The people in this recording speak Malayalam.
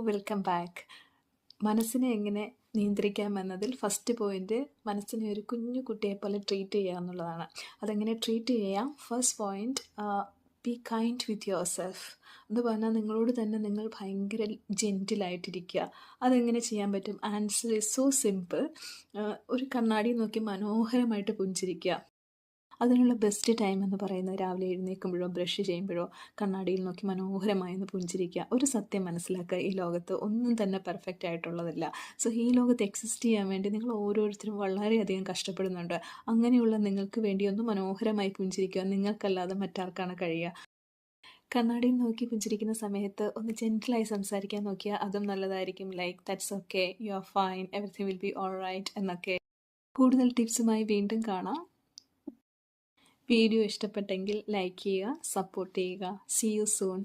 Welcome back. മനസ്സിനെ എങ്ങനെ നിയന്ത്രിക്കാമെന്നതിൽ ഫസ്റ്റ് പോയിന്റ് മനസ്സിനെ ഒരു കുഞ്ഞു കുട്ടിയെ പോലെ ട്രീറ്റ് ചെയ്യുക എന്നുള്ളതാണ്. അതെങ്ങനെ ട്രീറ്റ് ചെയ്യാം? First point, be kind with your self എന്ന് പറഞ്ഞാൽ നിങ്ങളോട് തന്നെ നിങ്ങൾ ഭയങ്കര ജെൻറ്റിലായിട്ടിരിക്കുക. അതെങ്ങനെ ചെയ്യാൻ പറ്റും? Answer is so simple. ഒരു കണ്ണാടി നോക്കി മനോഹരമായിട്ട് പുഞ്ചിരിക്കുക. അതിനുള്ള ബെസ്റ്റ് ടൈം എന്ന് പറയുന്നത് രാവിലെ എഴുന്നേൽക്കുമ്പോഴോ ബ്രഷ് ചെയ്യുമ്പോഴോ കണ്ണാടിയിൽ നോക്കി മനോഹരമായി ഒന്ന് പുഞ്ചിരിക്കുക. ഒരു സത്യം മനസ്സിലാക്കുക, ഈ ലോകത്ത് ഒന്നും തന്നെ പെർഫെക്റ്റ് ആയിട്ടുള്ളതല്ല. സോ ഈ ലോകത്ത് എക്സിസ്റ്റ് ചെയ്യാൻ വേണ്ടി നിങ്ങൾ ഓരോരുത്തരും വളരെയധികം കഷ്ടപ്പെടുന്നുണ്ട്. അങ്ങനെയുള്ള നിങ്ങൾക്ക് വേണ്ടി ഒന്ന് മനോഹരമായി പുഞ്ചിരിക്കുക. നിങ്ങൾക്കല്ലാതെ മറ്റാർക്കാണ് കഴിയുക? കണ്ണാടിയിൽ നോക്കി പുഞ്ചിരിക്കുന്ന സമയത്ത് ഒന്ന് ജെൻറ്റിലായി സംസാരിക്കാൻ നോക്കിയാൽ അതും നല്ലതായിരിക്കും. Like that's okay, you are fine, everything will be all right എന്നൊക്കെ. കൂടുതൽ ടിപ്സുമായി വീണ്ടും കാണാം. വീഡിയോ ഇഷ്ടപ്പെട്ടെങ്കിൽ ലൈക്ക് ചെയ്യുക, സപ്പോർട്ട് ചെയ്യുക. See you soon.